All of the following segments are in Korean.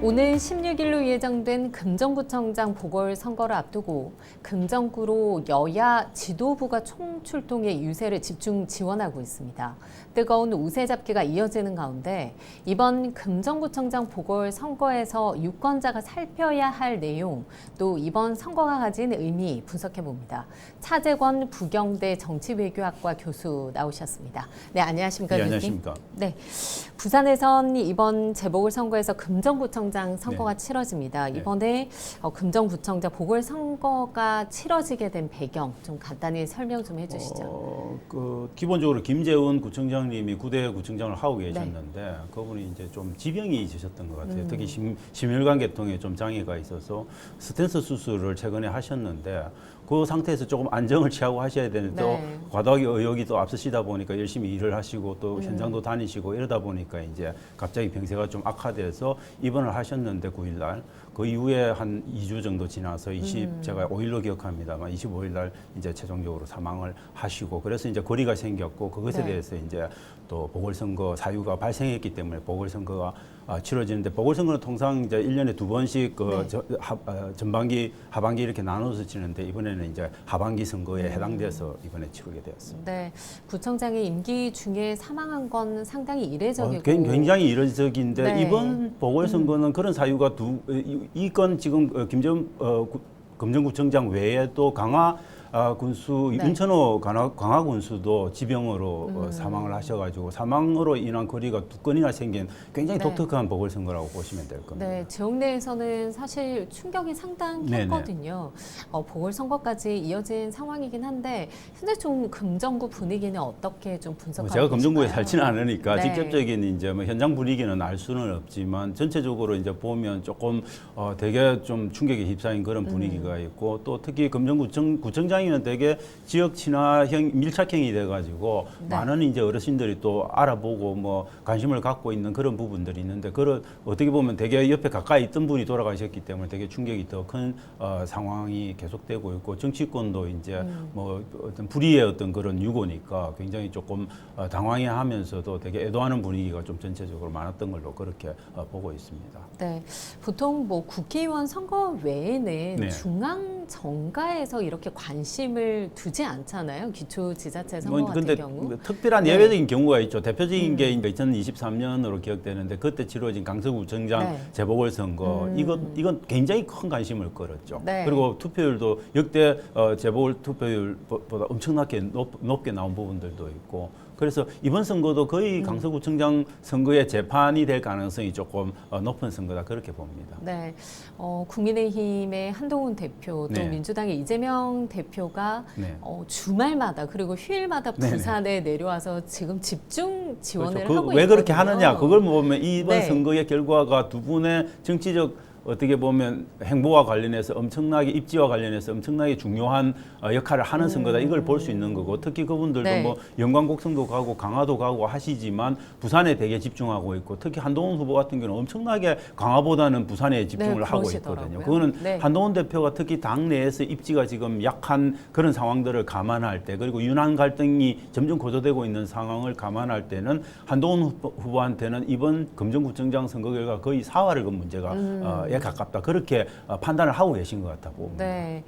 오늘 16일로 예정된 금정구청장 보궐선거를 앞두고 금정구로 여야 지도부가 총출동해 유세를 집중 지원하고 있습니다. 뜨거운 우세 잡기가 이어지는 가운데 이번 금정구청장 보궐선거에서 유권자가 살펴야 할 내용, 또 이번 선거가 가진 의미 분석해봅니다. 차재권 부경대 정치외교학과 교수 나오셨습니다. 네, 안녕하십니까, 네, 교수님. 안녕하십니까. 네, 부산에선 이번 재보궐선거에서 금정구청장 선거가 치러집니다. 이번에 금정구청장 보궐선거가 치러지게 된 배경 좀 간단히 설명 좀 해주시죠. 기본적으로 김재훈 구청장님이 9대 구청장을 하고 계셨는데 그분이 이제 좀 지병이 있으셨던 것 같아요. 특히 심혈관 계통에 좀 장애가 있어서 스텐스 수술을 최근에 하셨는데 그 상태에서 조금 안정을 취하고 하셔야 되는데 또 과도하게 의욕이 또 앞서시다 보니까 열심히 일을 하시고 또 현장도 다니시고 이러다 보니까 이제 갑자기 병세가 좀 악화돼서 입원을 하셨는데 9일 날 그 이후에 한 2주 정도 지나서 제가 5일로 기억합니다만 25일 날 이제 최종적으로 사망을 하시고 그래서 이제 거리가 생겼고 그것에 대해서 이제 또 보궐선거 사유가 발생했기 때문에 보궐선거가 치러지는데 보궐선거는 통상 이제 1년에 2번씩 전반기, 하반기 이렇게 나눠서 치는데 이번에는 이제 하반기 선거에 해당돼서 이번에 치르게 되었습니다. 네, 구청장의 임기 중에 사망한 건 상당히 이례적이고 굉장히 이례적인데 이번 보궐선거는 그런 사유가 이 건 지금 김재훈 금정구청장 외에 또 강화 군수 윤천호 강화 군수도 지병으로 사망을 하셔가지고 사망으로 인한 거리가 2건이나 생긴 굉장히 독특한 보궐선거라고 보시면 될 겁니다. 네, 지역 내에서는 사실 충격이 상당했거든요. 보궐선거까지 이어진 상황이긴 한데 현재 좀 금정구 분위기는 어떻게 좀 분석하고 제가 금정구에 계실까요? 살지는 않으니까 직접적인 이제 뭐 현장 분위기는 알 수는 없지만 전체적으로 이제 보면 조금 되게 좀 충격에 휩싸인 그런 분위기가 있고 또 특히 금정구청장이면 되게 지역 친화형 밀착형이 돼가지고 많은 이제 어르신들이 또 알아보고 뭐 관심을 갖고 있는 그런 부분들이 있는데 그런 어떻게 보면 되게 옆에 가까이 있던 분이 돌아가셨기 때문에 되게 충격이 더 큰 상황이 계속되고 있고 정치권도 이제 뭐 어떤 불의의 어떤 그런 유고니까 굉장히 조금 당황해하면서도 되게 애도하는 분위기가 좀 전체적으로 많았던 걸로 그렇게 보고 있습니다. 네, 보통 뭐 국회의원 선거 외에는 중앙 정가에서 이렇게 관심을 두지 않잖아요. 기초지자체 선거 같은 경우. 특별한 예외적인 경우가 있죠. 대표적인 게 2023년으로 기억되는데 그때 치러진 강서구청장 재보궐선거 이건 굉장히 큰 관심을 끌었죠. 그리고 투표율도 역대 재보궐 투표율보다 엄청나게 높게 나온 부분들도 있고. 그래서 이번 선거도 거의 강서구청장 선거의 재판이 될 가능성이 조금 높은 선거다 그렇게 봅니다. 네, 국민의힘의 한동훈 대표 또 민주당의 이재명 대표가 주말마다 그리고 휴일마다 부산에 내려와서 지금 집중 지원을 하고 있거든요. 왜 그렇게 하느냐 그걸 보면 이번 선거의 결과가 두 분의 정치적 어떻게 보면 행보와 관련해서 엄청나게 입지와 관련해서 엄청나게 중요한 역할을 하는 선거다 이걸 볼 수 있는 거고 특히 그분들도 뭐 영광 곡성도 가고 강화도 가고 하시지만 부산에 되게 집중하고 있고 특히 한동훈 후보 같은 경우는 엄청나게 강화보다는 부산에 집중을 하고 있거든요. 그거는 한동훈 대표가 특히 당 내에서 입지가 지금 약한 그런 상황들을 감안할 때 그리고 윤한 갈등이 점점 고조되고 있는 상황을 감안할 때는 한동훈 후보한테는 이번 금정구청장 선거 결과 거의 사활을 건 문제가 가깝다 그렇게 판단을 하고 계신 것 같아 봅니다. 네.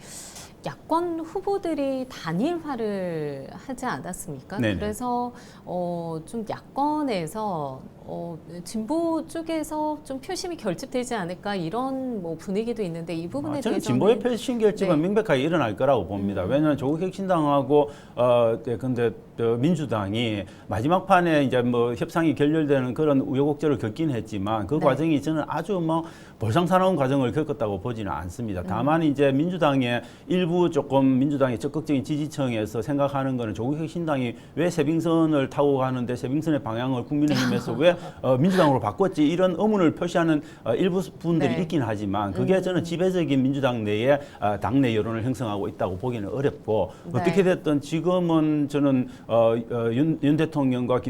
야권 후보들이 단일화를 하지 않았습니까? 그래서 좀 야권에서 진보 쪽에서 좀 표심이 결집되지 않을까 이런 뭐 분위기도 있는데 이 부분에 저는 대해서는 진보의 표심 결집은 명백하게 일어날 거라고 봅니다. 왜냐하면 조국혁신당하고 근데 민주당이 마지막 판에 이제 뭐 협상이 결렬되는 그런 우여곡절을 겪긴 했지만 그 과정이 저는 아주 뭐 볼상사나운 과정을 겪었다고 보지는 않습니다. 다만 이제 민주당의 일부 조금 민주당의 적극적인 지지층에서 생각하는 거는 조국혁신당이 왜 세빙선을 타고 가는데 세빙선의 방향을 국민의힘에서 왜 민주당으로 바꿨지 이런 의문을 표시하는 일부 분들이 있긴 하지만 그게 저는 지배적인 민주당 내에 당내 여론을 형성하고 있다고 보기는 어렵고 어떻게 됐든 지금은 저는 윤 대통령과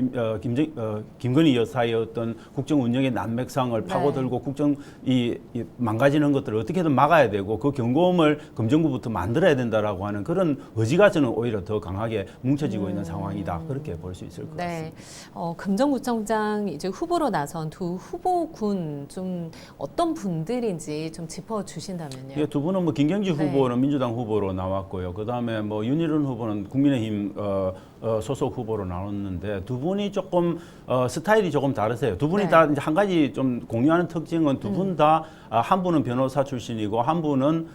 김건희 여사의 어떤 국정 운영의 난맥상을 파고들고 국정이 망가지는 것들을 어떻게든 막아야 되고 그 경고음을 금정구부터 만들어야 된다라고 하는 그런 의지가 저는 오히려 더 강하게 뭉쳐지고 있는 상황이다. 그렇게 볼 수 있을 것 네. 같습니다. 금정구청장 이제 후보로 나선 두 후보군 좀 어떤 분들인지 좀 짚어주신다면요. 예, 두 분은 뭐 김경지 네. 후보는 민주당 후보로 나왔고요. 그 다음에 뭐 윤희른 후보는 국민의힘 소속 후보로 나왔는데 두 분이 조금 스타일이 조금 다르세요. 두 분이 네. 다 이제 한 가지 좀 공유하는 특징은 두 분 다 한 분은 변호사 출신이고 한 분은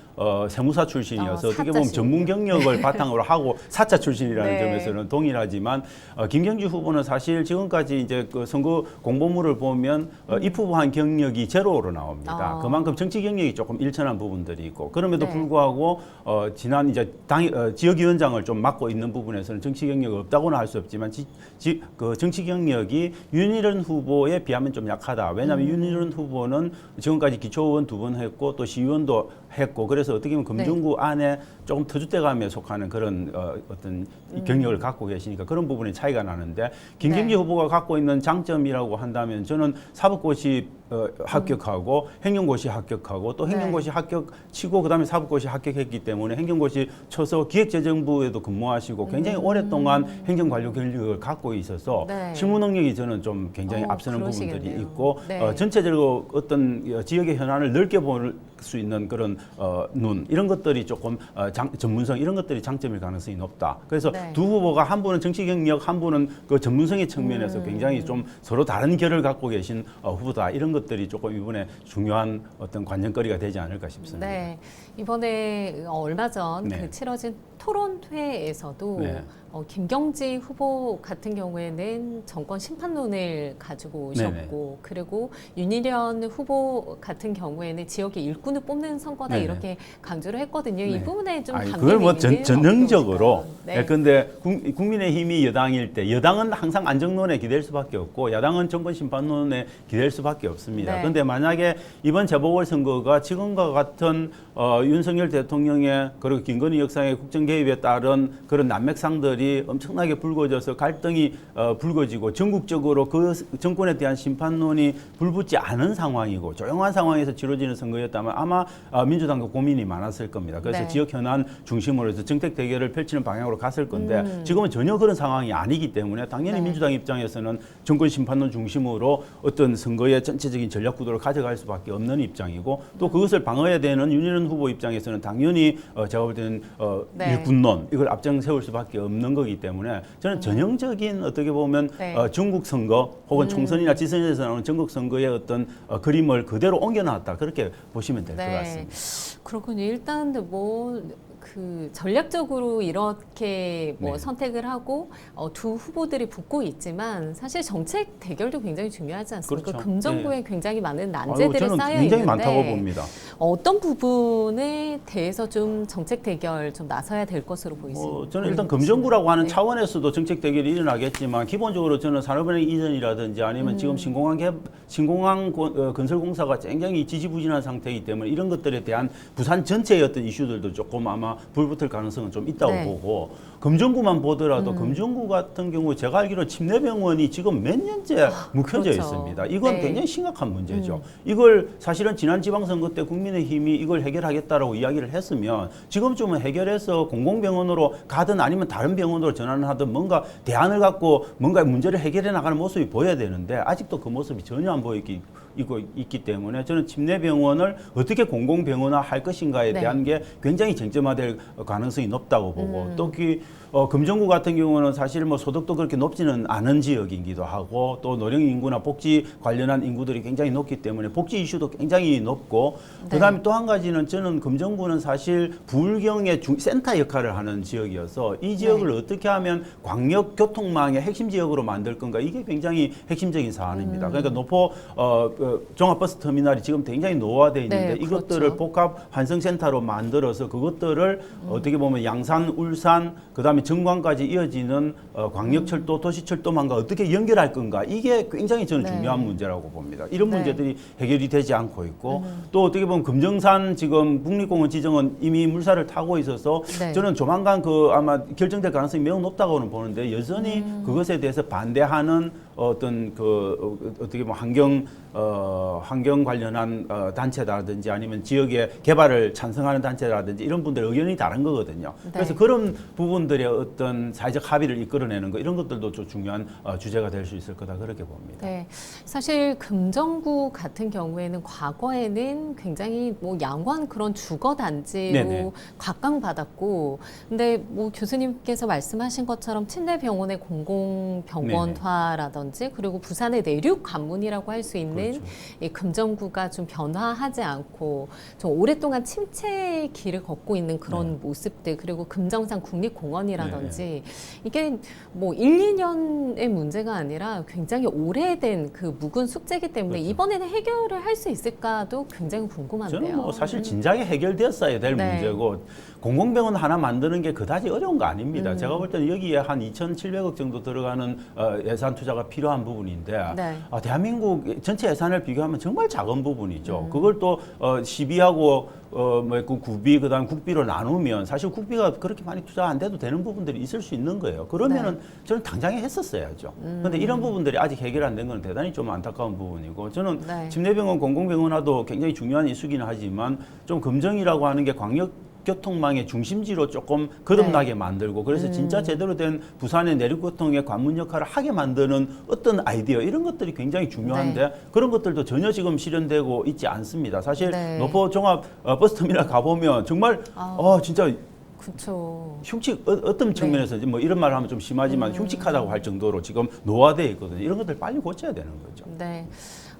세무사 출신이어서 어떻게 보면 사자신. 전문 경력을 바탕으로 하고 사자 출신이라는 네. 점에서는 동일하지만 김경지 후보는 사실 지금까지 이제 그 선거 공보물을 보면 입후보한 경력이 제로로 나옵니다. 그만큼 정치 경력이 조금 일천한 부분들이 있고 그럼에도 네. 불구하고 지난 이제 지역위원장을 좀 맡고 있는 부분에서는 정치 경력이 없다고는 할 수 없지만 그 정치 경력이 윤희른 후보에 비하면 좀 약하다. 왜냐하면 윤희른 후보는 지금까지 기초의원 두 번 했고 또 시의원도 했고 그래서 어떻게 보면 금정구 안에 조금 터줏대감에 속하는 그런 어떤 경력을 갖고 계시니까 그런 부분이 차이가 나는데 김경지 후보가 갖고 있는 장점이라고 한다면 저는 사법고시 합격하고 행정고시 합격하고 또 행정고시 합격 치고 그다음에 사법고시 합격했기 때문에 행정고시 쳐서 기획재정부에도 근무하시고 굉장히 오랫동안 행정관료 경력을 갖고 있어서 네. 실무 능력이 저는 좀 굉장히 앞서는 그러시겠네요. 부분들이 있고 네. 전체적으로 어떤 지역의 현안을 넓게 볼 수 있는 그런 눈 이런 것들이 조금 전문성 이런 것들이 장점일 가능성이 높다. 그래서 네. 두 후보가 한 분은 정치 경력, 한 분은 그 전문성의 측면에서 굉장히 좀 서로 다른 결을 갖고 계신 후보다. 이런 것들이 조금 이번에 중요한 어떤 관전거리가 되지 않을까 싶습니다. 네. 이번에 얼마 전 네. 그 치러진 토론회에서도 네. 김경지 후보 같은 경우에는 정권 심판론을 가지고 오셨고 네네. 그리고 윤희련 후보 같은 경우에는 지역의 일꾼을 뽑는 선거다 네네. 이렇게 강조를 했거든요. 네. 이 부분에 좀 아니, 당내 그걸 뭐 민의는 전형적으로 어떻게 보실까요? 네. 근데 국민의힘이 여당일 때 여당은 항상 안정론에 기댈 수밖에 없고 야당은 정권 심판론에 기댈 수밖에 없습니다. 네. 그런데 만약에 이번 재보궐선거가 지금과 같은 윤석열 대통령의 그리고 김건희 여사의 국정 개입에 따른 그런 난맥상들이 엄청나게 불거져서 갈등이 불거지고 전국적으로 그 정권에 대한 심판론이 불붙지 않은 상황이고 조용한 상황에서 치러지는 선거였다면 아마 민주당도 고민이 많았을 겁니다. 그래서 네. 지역 현안 중심으로 해서 정책 대결을 펼치는 방향으로 갔을 건데 지금은 전혀 그런 상황이 아니기 때문에 당연히 네. 민주당 입장에서는 정권 심판론 중심으로 어떤 선거의 전체적인 전략 구도를 가져갈 수밖에 없는 입장이고 또 그것을 방어해야 되는 윤희연 후보 입장에서는 당연히 제가 볼 때는 네. 일군론 이걸 앞장 세울 수밖에 없는 거기 때문에 저는 전형적인 어떻게 보면 네. 전국 선거 혹은 총선이나 지선에서 나오는 전국 선거의 어떤 그림을 그대로 옮겨놨다 그렇게 보시면 될 것 같습니다. 그렇군요. 일단 뭐 그 전략적으로 이렇게 뭐 네. 선택을 하고 두 후보들이 붙고 있지만 사실 정책 대결도 굉장히 중요하지 않습니까? 그렇죠. 금정구에 굉장히 많은 난제들이 저는 쌓여 굉장히 있는데 많다고 봅니다. 어떤 부분에 대해서 좀 정책 대결 좀 나서야 될 것으로 보이십니까? 저는 일단 금정구라고 하는 네. 차원에서도 정책 대결이 일어나겠지만 기본적으로 저는 산업은행 이전이라든지 아니면 지금 신공항 건설공사가 굉장히 지지부진한 상태이기 때문에 이런 것들에 대한 부산 전체의 어떤 이슈들도 조금 아마 불붙을 가능성은 좀 있다고 네. 보고 금정구만 보더라도 금정구 같은 경우 제가 알기로 침례병원이 지금 몇 년째 묵혀져 그렇죠. 있습니다. 이건 네. 굉장히 심각한 문제죠. 이걸 사실은 지난 지방선거 때 국민의힘이 이걸 해결하겠다라고 이야기를 했으면 지금쯤은 해결해서 공공병원으로 가든 아니면 다른 병원으로 전환을 하든 뭔가 대안을 갖고 뭔가 문제를 해결해 나가는 모습이 보여야 되는데 아직도 그 모습이 전혀 안 있기 때문에 저는 침례병원을 어떻게 공공병원화 할 것인가에 네. 대한 게 굉장히 쟁점화될 가능성이 높다고 보고 또 금정구 같은 경우는 사실 뭐 소득도 그렇게 높지는 않은 지역이기도 하고 또 노령 인구나 복지 관련한 인구들이 굉장히 높기 때문에 복지 이슈도 굉장히 높고 네. 그다음에 또 한 가지는 저는 금정구는 사실 부울경의 센터 역할을 하는 지역이어서 이 지역을 어떻게 하면 광역 교통망의 핵심 지역으로 만들 건가 이게 굉장히 핵심적인 사안입니다. 그러니까 노포 종합버스 터미널이 지금 굉장히 노화되어 있는데 네, 이것들을 그렇죠. 복합 환승센터로 만들어서 그것들을 어떻게 보면 양산, 울산, 그다음에 정관까지 이어지는 광역철도, 도시철도망과 어떻게 연결할 건가 이게 굉장히 저는 네. 중요한 문제라고 봅니다. 이런 네. 문제들이 해결이 되지 않고 있고 또 어떻게 보면 금정산 지금 국립공원 지정은 이미 물살을 타고 있어서 네. 저는 조만간 그 아마 결정될 가능성이 매우 높다고는 보는데 여전히 그것에 대해서 반대하는 어떤 어떻게 보면 환경 관련한 단체라든지 아니면 지역의 개발을 찬성하는 단체라든지 이런 분들 의견이 다른 거거든요. 네. 그래서 그런 부분들의 어떤 사회적 합의를 이끌어내는 거 이런 것들도 좀 중요한 주제가 될 수 있을 거다 그렇게 봅니다. 네, 사실 금정구 같은 경우에는 과거에는 굉장히 뭐 양호한 그런 주거 단지로 네네. 각광받았고, 근데 뭐 교수님께서 말씀하신 것처럼 침대병원의 공공병원화라든지 그리고 부산의 내륙 관문이라고 할 수 있는 그렇죠. 이 금정구가 좀 변화하지 않고 좀 오랫동안 침체의 길을 걷고 있는 그런 네. 모습들, 그리고 금정산 국립공원이라든지 이게 뭐 1, 2년의 문제가 아니라 굉장히 오래된 그 묵은 숙제이기 때문에 그렇죠. 이번에는 해결을 할 수 있을까도 굉장히 궁금한데요. 저는 뭐 사실 진작에 해결되었어야 될 네. 문제고 공공병원 하나 만드는 게 그다지 어려운 거 아닙니다. 제가 볼 때는 여기에 한 2,700억 정도 들어가는 예산 투자가 필요한 부분인데 네. 대한민국 전체 예산을 비교하면 정말 작은 부분이죠. 그걸 또 시비하고 그 구비 그다음 국비로 나누면 사실 국비가 그렇게 많이 투자 안 돼도 되는 부분들이 있을 수 있는 거예요. 그러면은 저는 당장에 했었어야죠. 그런데 이런 부분들이 아직 해결 안 된 건 대단히 좀 안타까운 부분이고 저는 네. 침례병원 공공병원화도 굉장히 중요한 이슈기는 하지만 좀 금정이라고 하는 게 광역 교통망의 중심지로 조금 거듭나게 만들고 그래서 진짜 제대로 된 부산의 내륙교통의 관문 역할을 하게 만드는 어떤 아이디어 이런 것들이 굉장히 중요한데 그런 것들도 전혀 지금 실현되고 있지 않습니다. 사실 네. 노포 종합 버스터미널 가보면 정말 진짜 그렇죠. 어떤 측면에서 뭐 이런 말을 하면 좀 심하지만 흉측하다고 할 정도로 지금 노화되어 있거든요. 이런 것들 빨리 고쳐야 되는 거죠. 네.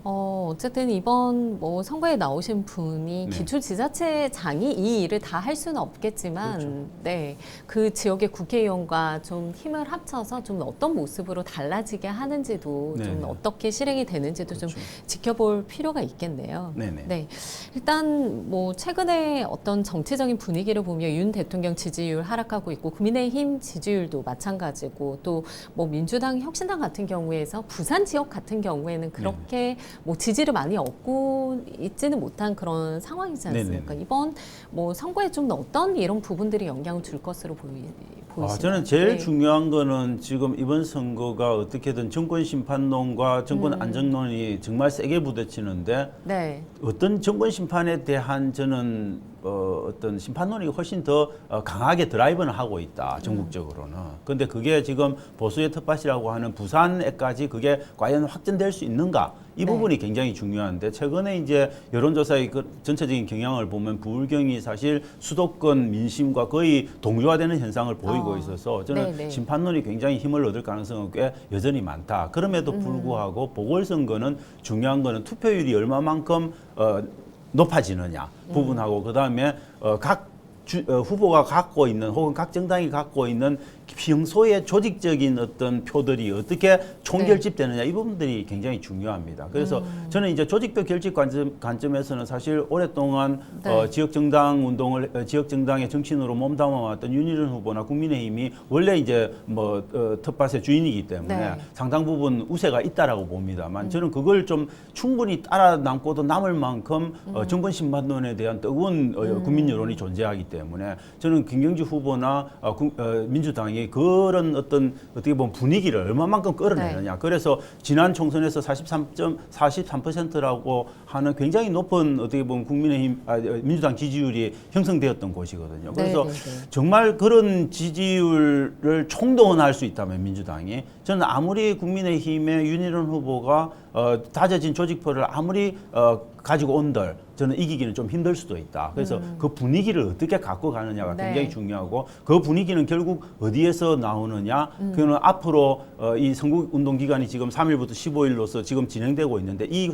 어쨌든 이번 뭐 선거에 나오신 분이 네. 기초지자체장이 이 일을 다 할 수는 없겠지만, 그렇죠. 네, 그 지역의 국회의원과 좀 힘을 합쳐서 좀 어떤 모습으로 달라지게 하는지도 네, 좀 네. 어떻게 실행이 되는지도 좀 그렇죠. 지켜볼 필요가 있겠네요. 네네. 네, 일단 뭐 최근에 어떤 정치적인 분위기를 보면 윤 대통령 지지율 하락하고 있고 국민의힘 지지율도 마찬가지고 또 뭐 민주당, 혁신당 같은 경우에서 부산 지역 같은 경우에는 그렇게 뭐 지지를 많이 얻고 있지는 못한 그런 상황이지 않습니까? 네네네. 이번 뭐 선거에 좀 어떤 이런 부분들이 영향을 줄 것으로 보이시나요? 저는 제일 네. 중요한 거는 지금 이번 선거가 어떻게든 정권 심판론과 정권 안정론이 정말 세게 부딪히는데 네. 어떤 정권 심판에 대한 저는 어떤 심판론이 훨씬 더 강하게 드라이브는 하고 있다 전국적으로는. 그런데 그게 지금 보수의 텃밭이라고 하는 부산에까지 그게 과연 확전될 수 있는가? 이 네. 부분이 굉장히 중요한데 최근에 이제 여론조사의 그 전체적인 경향을 보면 부울경이 사실 수도권 민심과 거의 동조화되는 현상을 보이고 있어서 저는 네네. 심판론이 굉장히 힘을 얻을 가능성은 꽤 여전히 많다. 그럼에도 불구하고 보궐선거는 중요한 거는 투표율이 얼마만큼 높아지느냐 부분하고 그다음에 각 후보가 갖고 있는 혹은 각 정당이 갖고 있는 평소의 조직적인 어떤 표들이 어떻게 총결집되느냐 이 부분들이 굉장히 중요합니다. 그래서 저는 이제 조직표 결집 관점에서는 사실 오랫동안 네. 지역 정당 운동을 지역 정당의 정치인으로 몸담아왔던 윤희준 후보나 국민의힘이 원래 이제 뭐 텃밭의 주인이기 때문에 네. 상당 부분 우세가 있다라고 봅니다만 저는 그걸 좀 충분히 따라 남고도 남을 만큼 정권 심판론에 대한 뜨거운 국민 여론이 존재하기 때문에 저는 김경주 후보나 민주당이 그런 어떤 어떻게 보면 분위기를 얼마만큼 끌어내느냐. 그래서 지난 총선에서 43%라고 하는 굉장히 높은 어떻게 보면 국민의힘 민주당 지지율이 형성되었던 곳이거든요. 그래서 네네네. 정말 그런 지지율을 총동원할 수 있다면 민주당이 저는 아무리 국민의힘의 윤희준 후보가 다져진 조직표를 아무리 가지고 온들 저는 이기기는 좀 힘들 수도 있다. 그래서 그 분위기를 어떻게 갖고 가느냐가 네. 굉장히 중요하고 그 분위기는 결국 어디에서 나오느냐. 그거는 앞으로 이 선거운동 기간이 지금 3일부터 15일로서 지금 진행되고 있는데 이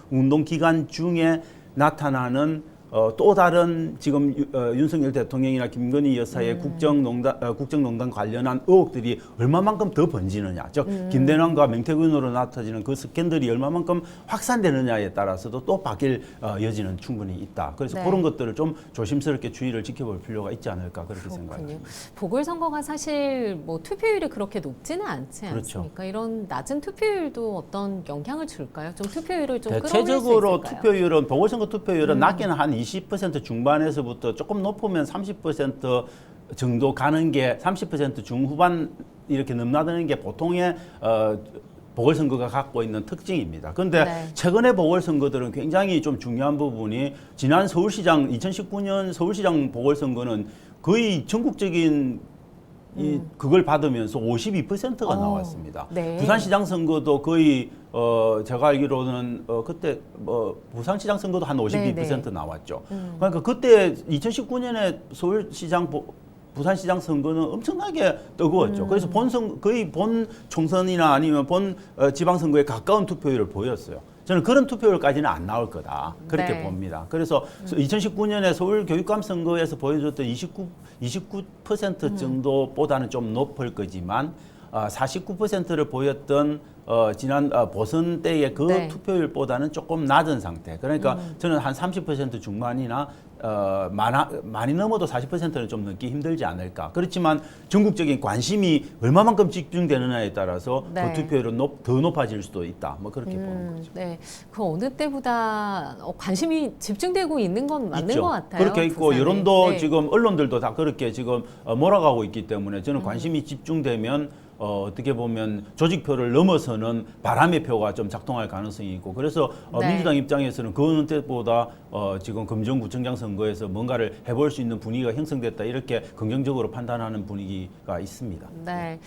운동 기간 중에 나타나는 또 다른 지금 윤석열 대통령이나 김건희 여사의 국정농단 관련한 의혹들이 얼마만큼 더 번지느냐. 즉 김대남과 명태균으로 나타지는 그 스캔들이 얼마만큼 확산되느냐에 따라서도 또 바뀔 여지는 충분히 있다. 그래서 네. 그런 것들을 좀 조심스럽게 주의를 지켜볼 필요가 있지 않을까 그렇게 그렇군요. 생각합니다. 보궐선거가 사실 뭐 투표율이 그렇게 높지는 않지 그렇죠. 않습니까? 이런 낮은 투표율도 어떤 영향을 줄까요? 좀 투표율을 좀 끌어올릴 수 대체적으로 있을까요? 투표율은 보궐선거 투표율은 낮게는 한 20% 중반에서부터 조금 높으면 30% 정도 가는 게 30% 중후반 이렇게 넘나드는 게 보통의 보궐선거가 갖고 있는 특징입니다. 그런데 네. 최근의 보궐선거들은 굉장히 좀 중요한 부분이 지난 서울시장 2019년 서울시장 보궐선거는 거의 전국적인 그걸 받으면서 52%가 나왔습니다. 네. 부산시장 선거도 거의 제가 알기로는 그때 부산시장 선거도 한 52% 나왔죠. 그러니까 그때 2019년에 서울시장 부산시장 선거는 엄청나게 뜨거웠죠. 그래서 거의 본 총선이나 아니면 본 지방선거에 가까운 투표율을 보였어요. 저는 그런 투표율까지는 안 나올 거다. 그렇게 네. 봅니다. 그래서 2019년에 서울교육감 선거에서 보여줬던 29% 정도보다는 좀 높을 거지만 49%를 보였던 지난 보선 때의 그 네. 투표율보다는 조금 낮은 상태. 그러니까 저는 한 30% 중반이나 많이 넘어도 40%는 좀 넘기 힘들지 않을까. 그렇지만 전국적인 관심이 얼마만큼 집중되느냐에 따라서 네. 그 투표율은 더 높아질 수도 있다. 뭐 그렇게 보는 거죠. 네, 그 어느 때보다 관심이 집중되고 있는 건 맞는 있죠. 것 같아요. 그렇게 있고 부산에. 여론도 네. 지금 언론들도 다 그렇게 지금 몰아가고 있기 때문에 저는 관심이 집중되면 어떻게 보면 조직표를 넘어서는 바람의 표가 좀 작동할 가능성이 있고 그래서 네. 민주당 입장에서는 그 어느 때보다 지금 금정구청장 선거에서 뭔가를 해볼 수 있는 분위기가 형성됐다 이렇게 긍정적으로 판단하는 분위기가 있습니다. 네,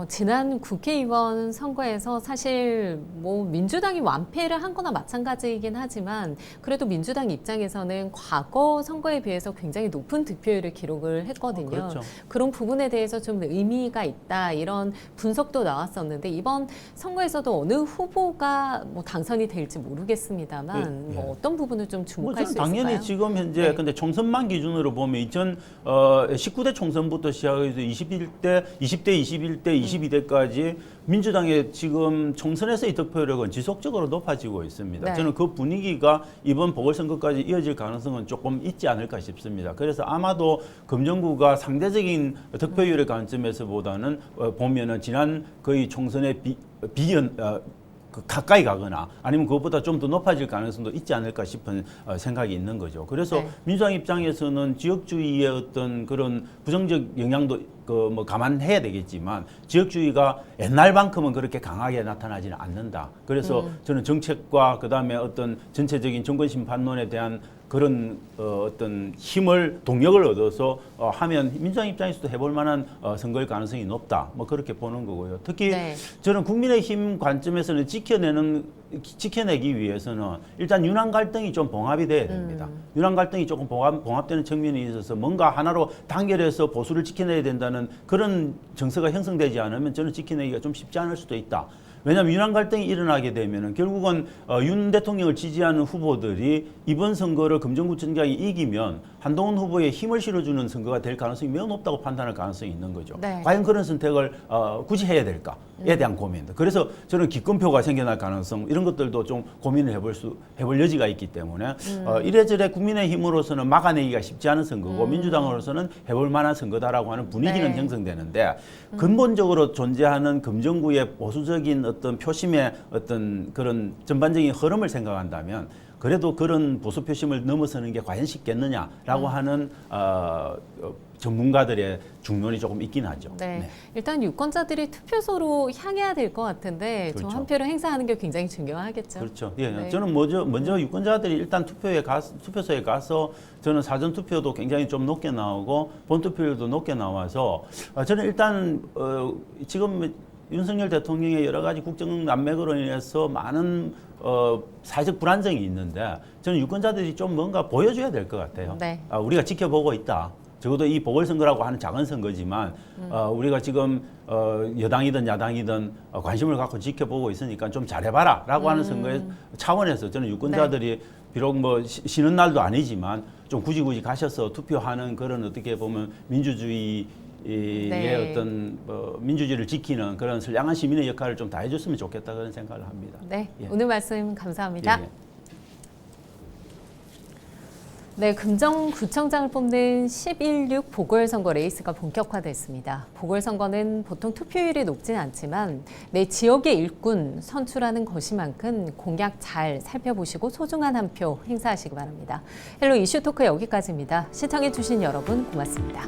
지난 국회의원 선거에서 사실 뭐 민주당이 완패를 한 거나 마찬가지이긴 하지만 그래도 민주당 입장에서는 과거 선거에 비해서 굉장히 높은 득표율을 기록을 했거든요. 그렇죠. 그런 부분에 대해서 좀 의미가 있다 이런 분석도 나왔었는데 이번 선거에서도 어느 후보가 뭐 당선이 될지 모르겠습니다만 예, 예. 뭐 어떤 부분을 좀 주목할 저는 수 있을까요? 당연히 지금 현재 네. 근데 총선만 기준으로 보면 19대 총선부터 시작해서 20대, 21대, 22대까지 민주당의 지금 총선에서의 득표력은 지속적으로 높아지고 있습니다. 네. 저는 그 분위기가 이번 보궐선거까지 이어질 가능성은 조금 있지 않을까 싶습니다. 그래서 아마도 금정구가 상대적인 득표율의 관점에서보다는 보면은 지난 거의 총선의 가까이 가거나 아니면 그것보다 좀 더 높아질 가능성도 있지 않을까 싶은 생각이 있는 거죠. 그래서 네. 민주당 입장에서는 지역주의의 어떤 그런 부정적 영향도 뭐 감안해야 되겠지만 지역주의가 옛날만큼은 그렇게 강하게 나타나지는 않는다. 그래서 저는 정책과 그다음에 어떤 전체적인 정권 심판론에 대한 그런 어떤 힘을 동력을 얻어서 하면 민주당 입장에서도 해볼 만한 선거일 가능성이 높다. 뭐 그렇게 보는 거고요. 특히 네. 저는 국민의힘 관점에서는 지켜내기 위해서는 일단 윤한 갈등이 좀 봉합이 돼야 됩니다. 윤한 갈등이 조금 봉합되는 측면이 있어서 뭔가 하나로 단결해서 보수를 지켜내야 된다는 그런 정서가 형성되지 않으면 저는 지켜내기가 좀 쉽지 않을 수도 있다. 왜냐하면 윤한 갈등이 일어나게 되면은 결국은 윤 대통령을 지지하는 후보들이 이번 선거를 금정구청장이 이기면 한동훈 후보에 힘을 실어주는 선거가 될 가능성이 매우 높다고 판단할 가능성이 있는 거죠. 네. 과연 그런 선택을 굳이 해야 될까에 대한 고민들. 그래서 저는 기권표가 생겨날 가능성 이런 것들도 좀 고민을 해볼 여지가 있기 때문에 이래저래 국민의힘으로서는 막아내기가 쉽지 않은 선거고 민주당으로서는 해볼 만한 선거다라고 하는 분위기는 네. 형성되는데 근본적으로 존재하는 금정구의 보수적인 어떤 표심의 어떤 그런 전반적인 흐름을 생각한다면 그래도 그런 보수 표심을 넘어서는 게 과연 쉽겠느냐라고 하는 전문가들의 중론이 조금 있긴 하죠. 네. 네. 일단 유권자들이 투표소로 향해야 될 것 같은데 그렇죠. 저 한 표를 행사하는 게 굉장히 중요하겠죠. 그렇죠. 예, 네. 저는 먼저 유권자들이 일단 투표소에 가서 저는 사전 투표도 굉장히 좀 높게 나오고 본 투표율도 높게 나와서 저는 일단 지금 윤석열 대통령의 여러 가지 국정 난맥으로 인해서 많은 사회적 불안정이 있는데 저는 유권자들이 좀 뭔가 보여줘야 될 것 같아요. 네. 우리가 지켜보고 있다. 적어도 이 보궐선거라고 하는 작은 선거지만 우리가 지금 여당이든 야당이든 관심을 갖고 지켜보고 있으니까 좀 잘해봐라 라고 하는 선거의 차원에서 저는 유권자들이 비록 뭐 쉬는 날도 아니지만 좀 굳이 가셔서 투표하는 그런 어떻게 보면 민주주의 의 어떤 민주주의를 지키는 그런 선량한 시민의 역할을 좀 다 해줬으면 좋겠다 그런 생각을 합니다. 네, 예. 오늘 말씀 감사합니다. 예, 예. 네, 금정구청장을 뽑는 11.6 보궐선거 레이스가 본격화됐습니다. 보궐선거는 보통 투표율이 높진 않지만 내 지역의 일꾼 선출하는 것이만큼 공약 잘 살펴보시고 소중한 한 표 행사하시기 바랍니다. 헬로 이슈토크 여기까지입니다. 시청해주신 여러분 고맙습니다.